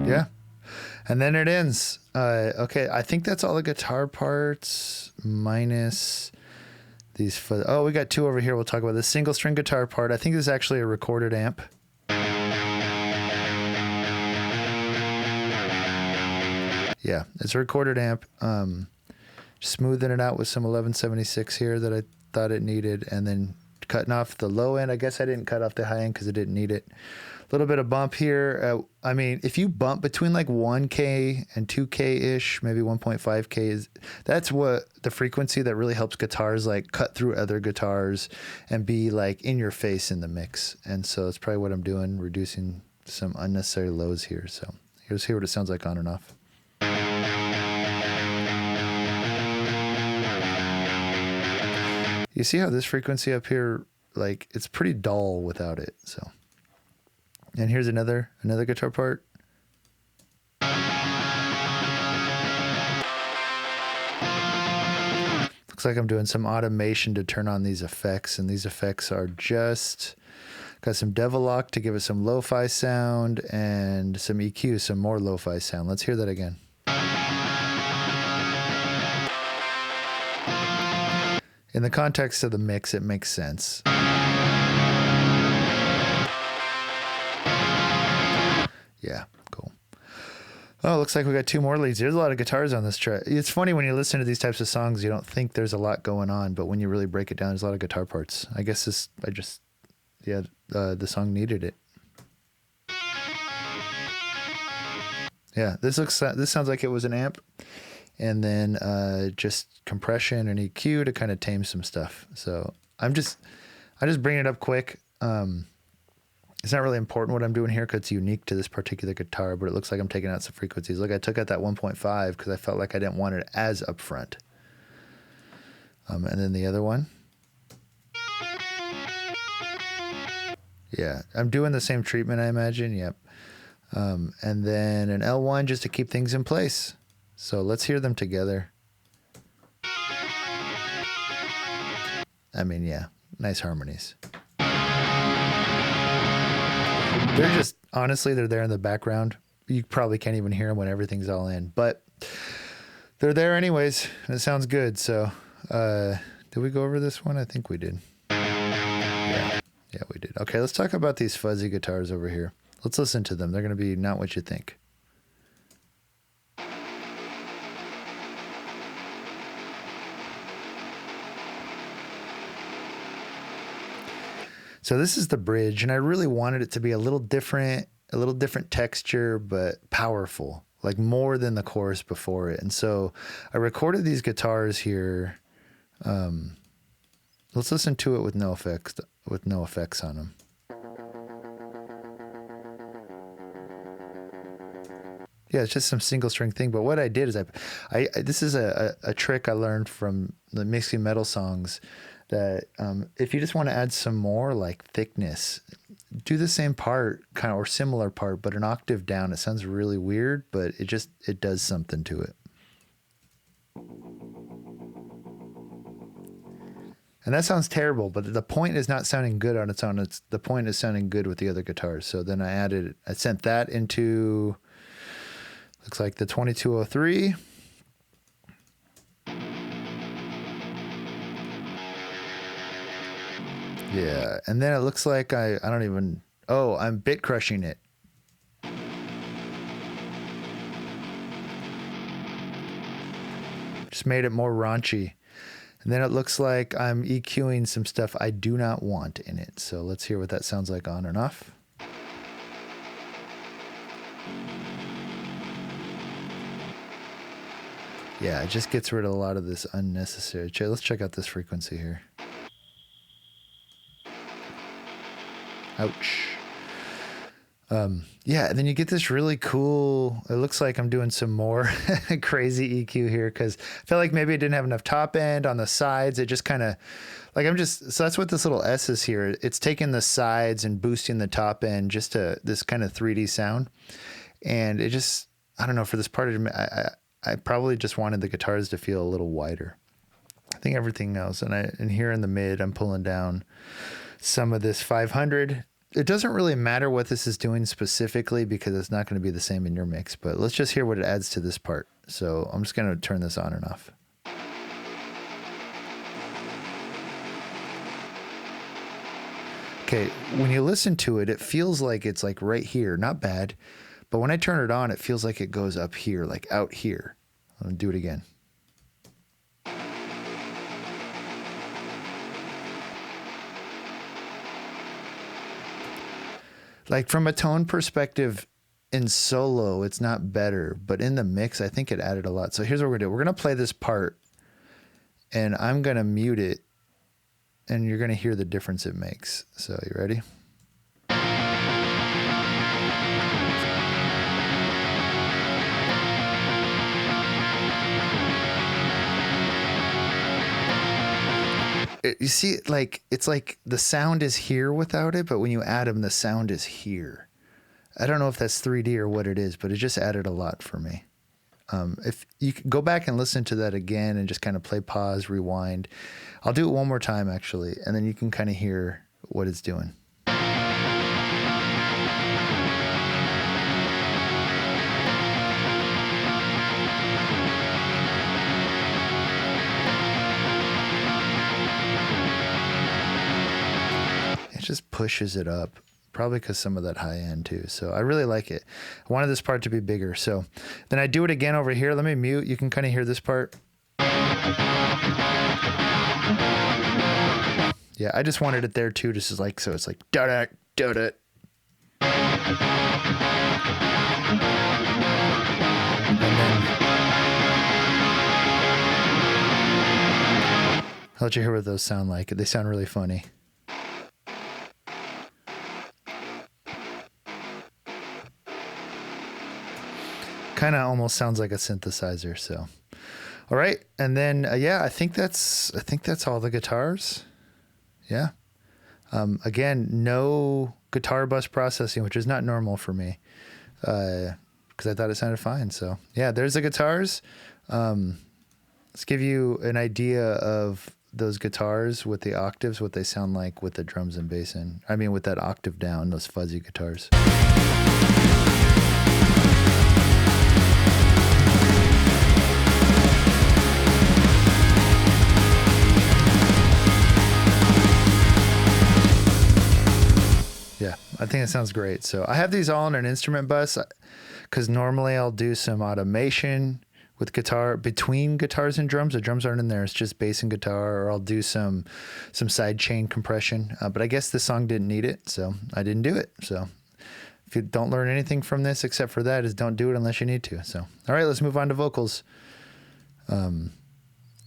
Yeah. And then it ends. Okay, I think that's all the guitar parts minus these. Oh, we got two over here. We'll talk about the single string guitar part. I think this is actually a recorded amp. Yeah, it's a recorded amp. Smoothing it out with some 1176 here that I thought it needed, and then cutting off the low end. I guess I didn't cut off the high end because it didn't need it. A little bit of bump here. I mean, if you bump between like 1K and 2K-ish, maybe 1.5K, that's what the frequency that really helps guitars like cut through other guitars and be like in your face in the mix. And so that's probably what I'm doing, reducing some unnecessary lows here. So here's what it sounds like on and off. You see how this frequency up here, like it's pretty dull without it, so. And here's another guitar part. Looks like I'm doing some automation to turn on these effects, and these effects are just got some Devil Lock to give it some lo-fi sound and some EQ, some more lo-fi sound. Let's hear that again. In the context of the mix, it makes sense. Yeah, cool. Oh, looks like we got two more leads. There's a lot of guitars on this track. It's funny when you listen to these types of songs, you don't think there's a lot going on, but when you really break it down, there's a lot of guitar parts. I guess the song needed it. Yeah, this sounds like it was an amp, and then just compression and EQ to kind of tame some stuff. So I just bring it up quick. It's not really important what I'm doing here because it's unique to this particular guitar, but it looks like I'm taking out some frequencies. Look, I took out that 1.5 because I felt like I didn't want it as upfront. And then the other one. Yeah, I'm doing the same treatment, I imagine. Yep. And then an L1 just to keep things in place. So let's hear them together. I mean, yeah, nice harmonies. They're just, honestly, they're there in the background. You probably can't even hear them when everything's all in, but they're there anyways, and it sounds good. So, did we go over this one? I think we did. Yeah, we did. Okay, let's talk about these fuzzy guitars over here. Let's listen to them. They're going to be not what you think. So this is the bridge, and I really wanted it to be a little different texture, but powerful, like more than the chorus before it. And so I recorded these guitars here. Let's listen to it with no effects on them. Yeah, it's just some single string thing. But what I did is I this is a trick I learned from the mixing metal songs. That if you just want to add some more like thickness, do the same part kind of or similar part, but an octave down. It sounds really weird, but it does something to it. And that sounds terrible, but the point is not sounding good on its own. The point is sounding good with the other guitars. So then I sent that into, looks like the 2203. Yeah, and then it looks like I don't even, oh, I'm bit crushing it. Just made it more raunchy. And then it looks like I'm EQing some stuff I do not want in it. So let's hear what that sounds like on and off. Yeah, it just gets rid of a lot of this unnecessary. Let's check out this frequency here. Ouch. Yeah, and then you get this really cool, it looks like I'm doing some more crazy EQ here because I felt like maybe it didn't have enough top end on the sides. It just kind of, like so that's what this little S is here. It's taking the sides and boosting the top end just to this kind of 3D sound. And it just, I don't know, for this part, I probably just wanted the guitars to feel a little wider. I think everything else, and here in the mid, I'm pulling down some of this 500. It doesn't really matter what this is doing specifically because it's not going to be the same in your mix, but let's just hear what it adds to this part. So I'm just going to turn this on and off. Okay, when you listen to it, it feels like it's like right here, not bad, but when I turn it on, it feels like it goes up here, like out here. I'm going to do it again. Like from a tone perspective, in solo, it's not better, but in the mix, I think it added a lot. So here's what we're gonna do. We're gonna play this part and I'm gonna mute it and you're gonna hear the difference it makes. So you ready? You see, like, it's like the sound is here without it, but when you add them, the sound is here. I don't know if that's 3D or what it is, but it just added a lot for me. If you can go back and listen to that again and just kind of play pause, rewind. I'll do it one more time, actually, and then you can kind of hear what it's doing. Just pushes it up, probably because some of that high end too. So I really like it. I wanted this part to be bigger. So then I do it again over here. Let me mute. You can kind of hear this part. Yeah, I just wanted it there too, just as like, so it's like da-da, da-da. I'll let you hear what those sound like. They sound really funny. Kind of almost sounds like a synthesizer. So, all right, and then yeah, I think that's all the guitars. Yeah. Again, no guitar bus processing, which is not normal for me, because I thought it sounded fine. So yeah, there's the guitars. Let's give you an idea of those guitars with the octaves, what they sound like with the drums and bass in. I mean, with that octave down, those fuzzy guitars. Yeah, I think it sounds great. So I have these all on an instrument bus because normally I'll do some automation with guitar between guitars and drums. The drums aren't in there. It's just bass and guitar, or I'll do some side chain compression. But I guess this song didn't need it, so I didn't do it. So if you don't learn anything from this except for that, is don't do it unless you need to. So, all right, let's move on to vocals.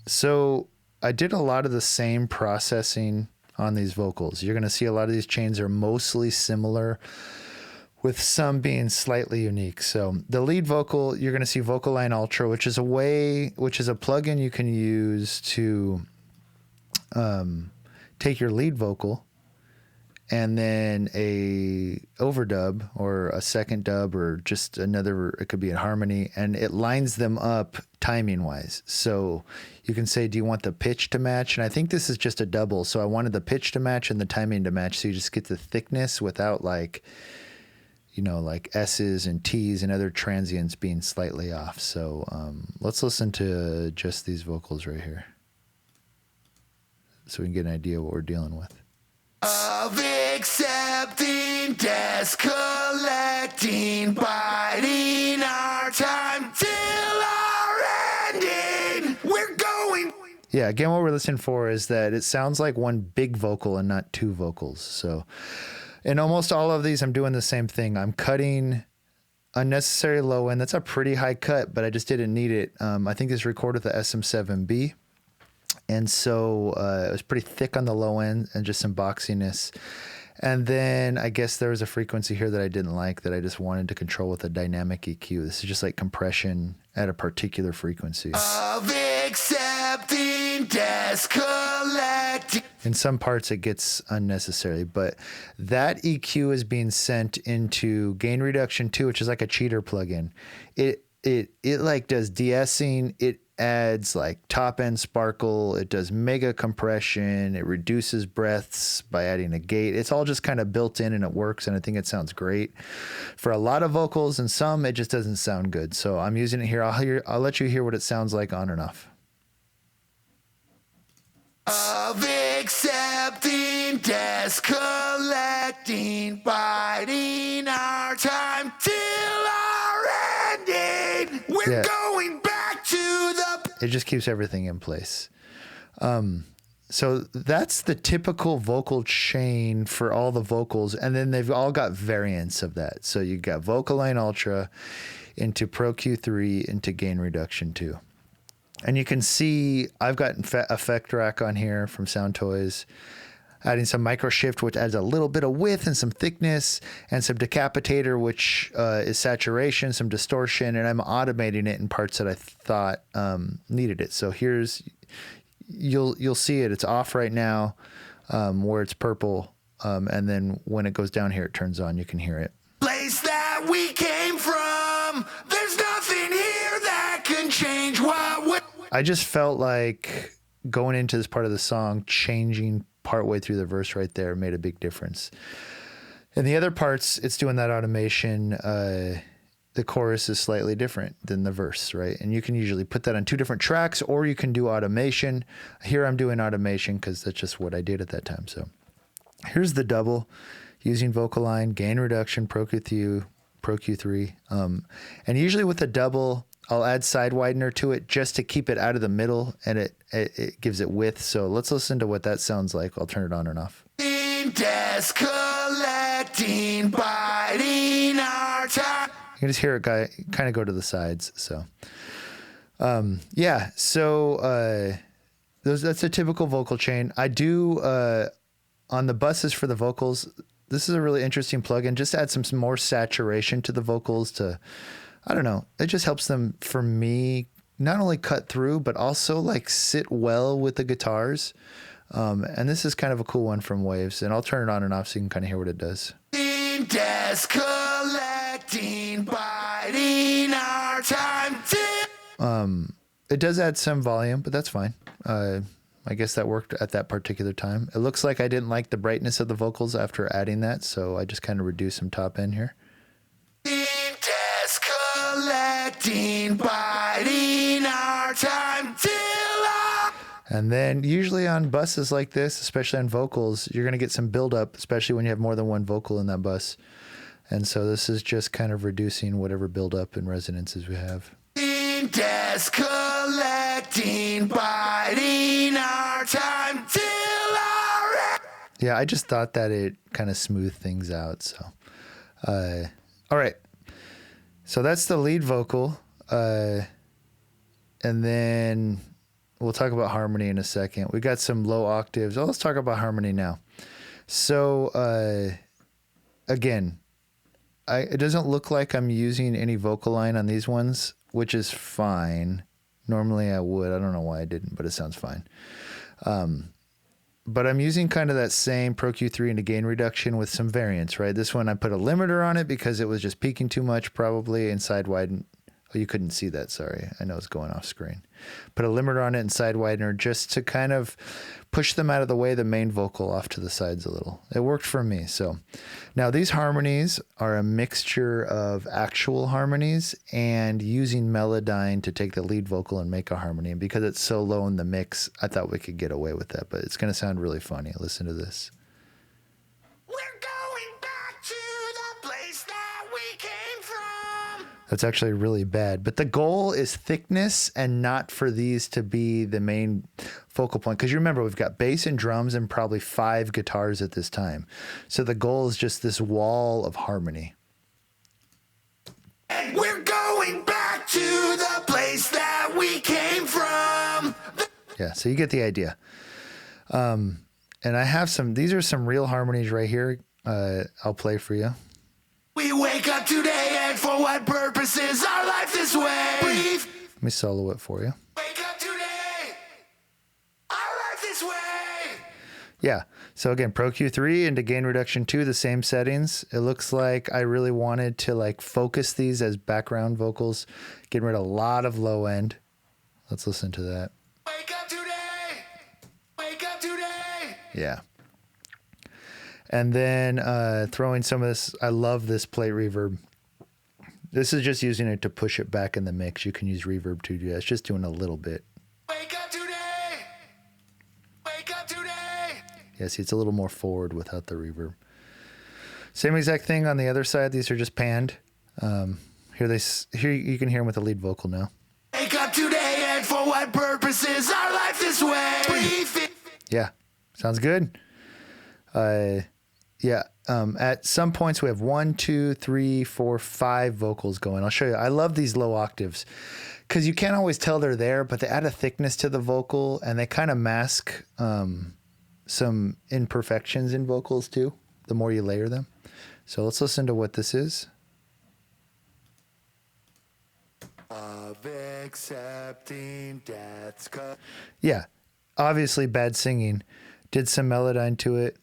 So I did a lot of the same processing on these vocals. You're going to see a lot of these chains are mostly similar, with some being slightly unique. So the lead vocal, you're going to see Vocal Line Ultra, which is a plugin you can use to take your lead vocal and then a overdub or a second dub or just another, it could be in harmony, and it lines them up timing wise. So you can say, do you want the pitch to match? And I think this is just a double. So I wanted the pitch to match and the timing to match. So you just get the thickness without like, you know, like S's and T's and other transients being slightly off. So let's listen to just these vocals right here so we can get an idea of what we're dealing with. of accepting, desk collecting, biding our time till our ending. We're going. Yeah, again, what we're listening for is that it sounds like one big vocal and not two vocals. So in almost all of these, I'm doing the same thing. I'm cutting unnecessary low end. That's a pretty high cut, but I just didn't need it. I think it's recorded with the SM7B. And so it was pretty thick on the low end and just some boxiness. And then I guess there was a frequency here that I didn't like that I just wanted to control with a dynamic EQ. This is just like compression at a particular frequency. Of accepting, desk collecting. In some parts it gets unnecessary, but that EQ is being sent into Gain Reduction 2, which is like a cheater plugin. It like does de-essing, it adds like top end sparkle, it does mega compression, it reduces breaths by adding a gate. It's all just kind of built in and it works, and I think it sounds great for a lot of vocals, and some it just doesn't sound good. So I'm using it here. I'll let you hear what it sounds like on and off. Of accepting, desk collecting, biding our time till our ending. We're Yeah. going back to the. It just keeps everything in place. So that's the typical vocal chain for all the vocals. And then they've all got variants of that. So you got Vocaline Ultra into Pro Q3 into Gain Reduction 2. And you can see I've got Effect Rack on here from Sound Toys, adding some Micro Shift, which adds a little bit of width and some thickness, and some Decapitator, which is saturation, some distortion, and I'm automating it in parts that I thought needed it. So here's, you'll see it. It's off right now, where it's purple, and then when it goes down here, it turns on. You can hear it. Place that we came from. There's nothing here that can change what we. I just felt like going into this part of the song, changing partway through the verse right there made a big difference. And the other parts, it's doing that automation. The chorus is slightly different than the verse, right? And you can usually put that on two different tracks, or you can do automation. Here I'm doing automation because that's just what I did at that time. So here's the double using Vocaline, Gain Reduction, Pro Q3. And usually with the double, I'll add side widener to it just to keep it out of the middle, and it gives it width. So let's listen to what that sounds like. I'll turn it on and off. Desk collecting, biding our time. You can just hear it kind of go to the sides. So, yeah. So that's a typical vocal chain. I do on the buses for the vocals. This is a really interesting plugin. Just add some more saturation to the vocals to, I don't know. It just helps them, for me, not only cut through, but also like sit well with the guitars. And this is kind of a cool one from Waves. And I'll turn it on and off so you can kind of hear what it does. Desk collecting, biding our time till. It does add some volume, but that's fine. I guess that worked at that particular time. It looks like I didn't like the brightness of the vocals after adding that, so I just kind of reduced some top end here. Desk collecting, biding our time till. And then usually on buses like this, especially on vocals, you're going to get some buildup, especially when you have more than one vocal in that bus. And so this is just kind of reducing whatever buildup and resonances we have. Desk collecting, biding our time till our. Yeah, I just thought that it kind of smoothed things out. So, all right. So that's the lead vocal. And then we'll talk about harmony in a second. We got some low octaves. Oh, let's talk about harmony now. So, again, it doesn't look like I'm using any Vocaline on these ones, which is fine. Normally I would. I don't know why I didn't, but it sounds fine. But I'm using kind of that same Pro Q3 into Gain Reduction with some variants, right? This one I put a limiter on it because it was just peaking too much probably, and side widen. Oh, you couldn't see that. Sorry. I know it's going off screen. Put a limiter on it and side widener just to kind of push them out of the way, the main vocal off to the sides a little. It worked for me. So now these harmonies are a mixture of actual harmonies and using Melodyne to take the lead vocal and make a harmony. And because it's so low in the mix, I thought we could get away with that, but it's going to sound really funny. Listen to this. That's actually really bad. But the goal is thickness and not for these to be the main focal point. Because you remember, we've got bass and drums and probably 5 guitars at this time. So the goal is just this wall of harmony. We're going back to the place that we came from. Yeah, so you get the idea. And I have these are some real harmonies right here. I'll play for you. We wake up today, and for what purpose is our life this way? Breathe. Let me solo it for you. Wake up today, our life this way. Yeah. So again, Pro Q3 into gain reduction 2, the same settings. It looks like I really wanted to like focus these as background vocals, getting rid of a lot of low end. Let's listen to that. Wake up today, wake up today. Yeah. And then throwing some of this, I love this plate reverb. This is just using it to push it back in the mix. You can use reverb to do that. It's just doing a little bit. Wake up today, wake up today. Yeah, see, it's a little more forward without the reverb. Same exact thing on the other side. These are just panned. Here you can hear them with the lead vocal now. Wake up today, and for what purpose is our life this way? Breathe. Yeah, sounds good. Yeah. At some points we have 1, 2, 3, 4, 5 vocals going. I'll show you. I love these low octaves because you can't always tell they're there, but they add a thickness to the vocal and they kind of mask some imperfections in vocals too, the more you layer them. So let's listen to what this is. Of accepting death's cut. Yeah, obviously bad singing. Did some Melodyne to it.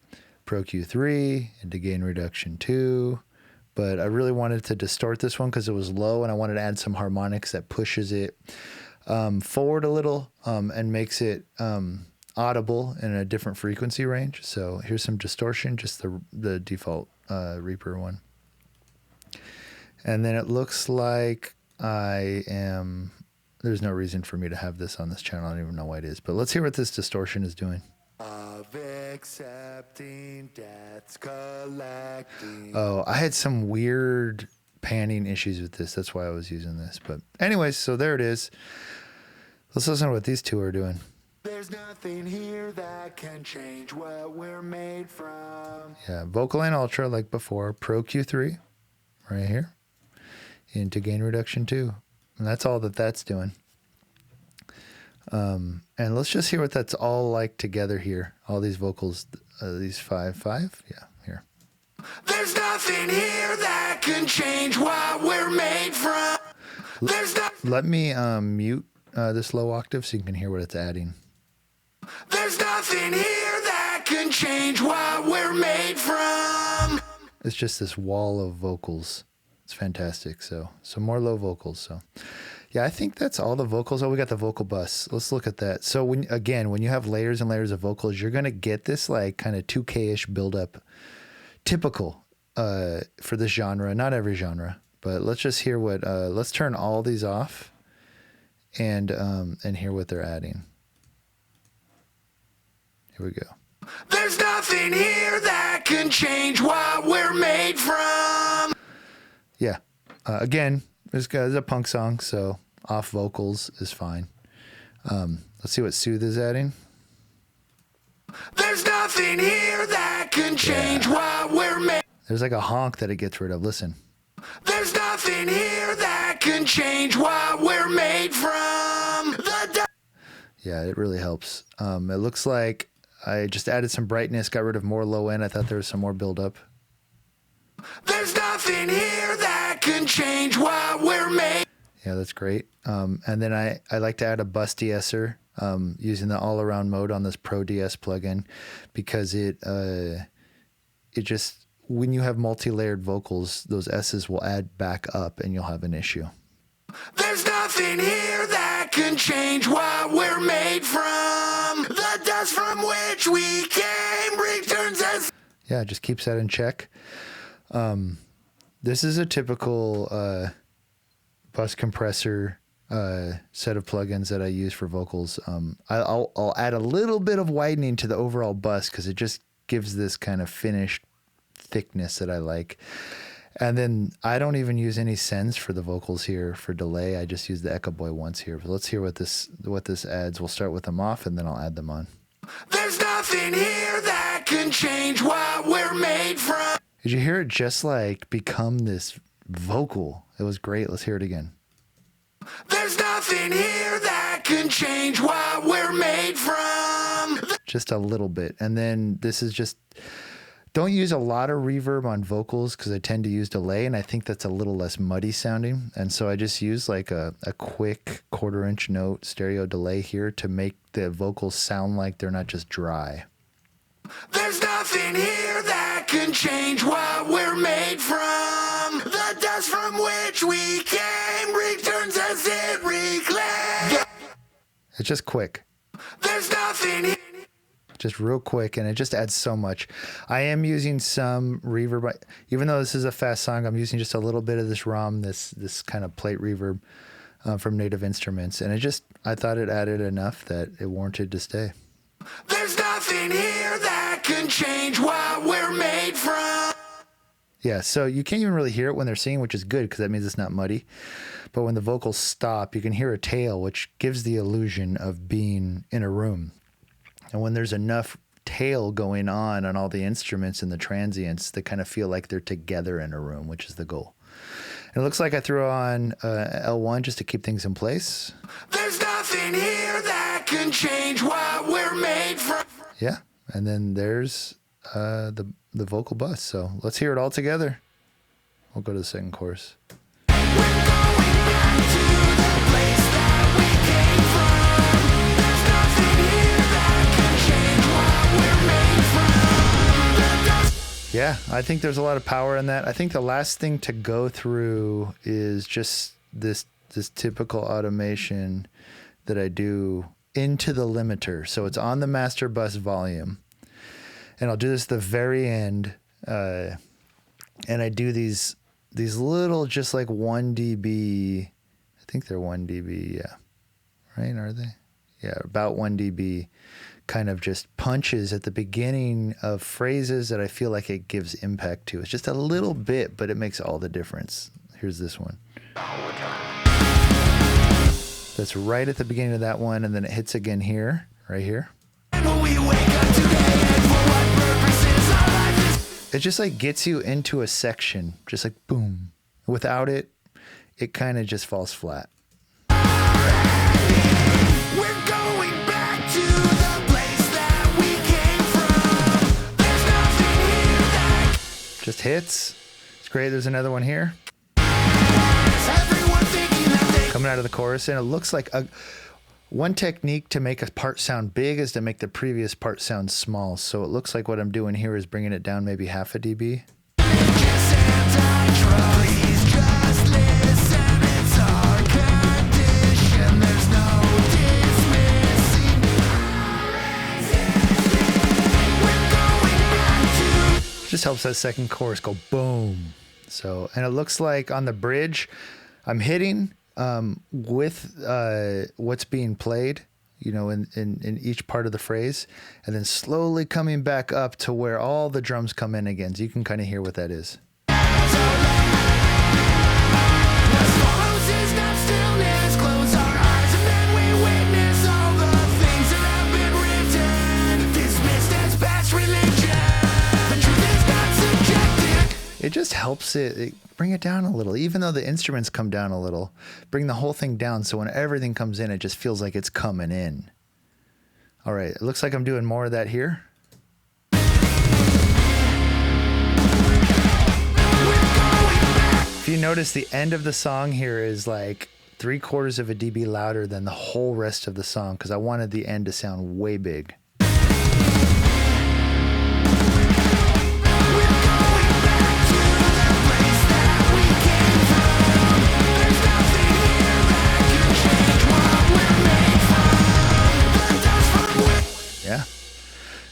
Pro Q3 into gain reduction 2, but I really wanted to distort this one because it was low and I wanted to add some harmonics that pushes it forward a little and makes it audible in a different frequency range. So here's some distortion, just the default Reaper one. And then it looks like there's no reason for me to have this on this channel. I don't even know why it is, but let's hear what this distortion is doing. Of accepting death's collecting. Oh, I had some weird panning issues with this. That's why I was using this. But anyways, so there it is. Let's listen to what these two are doing. There's nothing here that can change what we're made from. Yeah, Vocal Line Ultra like before. Pro Q3 right here into gain reduction 2. And that's all that's doing. And let's just hear what that's all like together here. All these vocals, these 5. Yeah, here. There's nothing here that can change what we're made from. Let me mute this low octave so you can hear what it's adding. There's nothing here that can change what we're made from. It's just this wall of vocals. It's fantastic. So more low vocals. So yeah, I think that's all the vocals. Oh, we got the vocal bus. Let's look at that. So when you have layers and layers of vocals, you're going to get this like kind of 2K-ish buildup. Typical for this genre, not every genre, but let's just hear what, let's turn all these off and hear what they're adding. Here we go. There's nothing here that can change what we're made from. Yeah. Again, this guy's a punk song, so off vocals is fine. Let's see what Soothe is adding. There's nothing here that can change what we're made. There's like a honk that it gets rid of. Listen. There's nothing here that can change what we're made from. Yeah, it really helps. It looks like I just added some brightness, got rid of more low end. I thought there was some more buildup. There's nothing here that can change what we're made. Yeah, that's great. And then I like to add a bus de-esser using the all-around mode on this Pro DS plugin because it just, when you have multi-layered vocals, those S's will add back up and you'll have an issue. There's nothing here that can change what we're made from. The dust from which we came returns as. Yeah, just keeps that in check. This is a typical bus compressor set of plugins that I use for vocals. I'll add a little bit of widening to the overall bus because it just gives this kind of finished thickness that I like. And then I don't even use any sends for the vocals here for delay. I just use the Echo Boy once here. But let's hear what this adds. We'll start with them off and then I'll add them on. There's nothing here that can change what we're made from. Did you hear it just like become this vocal? It was great. Let's hear it again. There's nothing here that can change what we're made from. Just a little bit. And then this is just, don't use a lot of reverb on vocals because I tend to use delay and I think that's a little less muddy sounding. And so I just use like a quick 1/4 inch note stereo delay here to make the vocals sound like they're not just dry. There's nothing here that can change what we're made from. The dust from which we came returns as it reclaims. It's just quick. There's nothing here. Just real quick, and it just adds so much. I am using some reverb, even though this is a fast song. I'm using just a little bit of this ROM, this kind of plate reverb from Native Instruments, and I thought it added enough that it warranted to stay. There's nothing here that can change what we're made from. Yeah, so you can't even really hear it when they're singing, which is good because that means it's not muddy. But when the vocals stop, you can hear a tail, which gives the illusion of being in a room. And when there's enough tail going on all the instruments and the transients, they kind of feel like they're together in a room, which is the goal. And it looks like I threw on L1 just to keep things in place. There's nothing here that can change what we're made from. Yeah, and then there's the vocal bus. So let's hear it all together. We'll go to the second chorus. We're going back to the place that we came from. There's nothing here that can change what we're made from. Yeah, I think there's a lot of power in that. I think the last thing to go through is just this typical automation that I do into the limiter. So it's on the master bus volume. And I'll do this at the very end. And I do these little, just like 1 dB. I think they're 1 dB, yeah. Right, are they? Yeah, about 1 dB. Kind of just punches at the beginning of phrases that I feel like it gives impact to. It's just a little bit, but it makes all the difference. Here's this one. That's right at the beginning of that one, and then it hits again here, right here. When we wake up today, and for what purposes our life is. It just like gets you into a section, just like boom. Without it, it kind of just falls flat. We're going back to the place that we came from. There's nothing here that Just hits. It's great. There's another one here has everyone thinking that they. coming out of the chorus, and it looks like one technique to make a part sound big is to make the previous part sound small. So it looks like what I'm doing here is bringing it down maybe 0.5 dB. Just anti-trust. Please just listen. It's our condition. There's no dismissing. We're going back to. Just helps that second chorus go boom. So, and it looks like on the bridge, I'm hitting with what's being played, you know, in each part of the phrase, and then slowly coming back up to where all the drums come in again. So you can kind of hear what that is. What follows is not stillness. Close our eyes and then we witness all the things that have been written. Dismissed as past religion. The truth is not subjective. It just helps it bring it down a little, even though the instruments come down a little, bring the whole thing down. So when everything comes in, it just feels like it's coming in. All right. It looks like I'm doing more of that here. If you notice, the end of the song here is like 3/4 of a dB louder than the whole rest of the song because I wanted the end to sound way big. Yeah.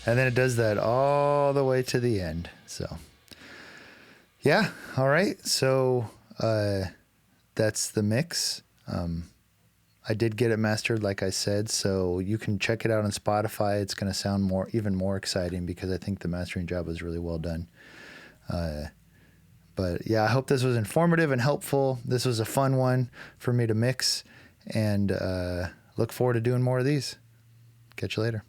And then it does that all the way to the end. So, yeah. All right. So, that's the mix. I did get it mastered, like I said, so you can check it out on Spotify. It's going to sound even more exciting because I think the mastering job was really well done. But yeah, I hope this was informative and helpful. This was a fun one for me to mix, and look forward to doing more of these. Catch you later.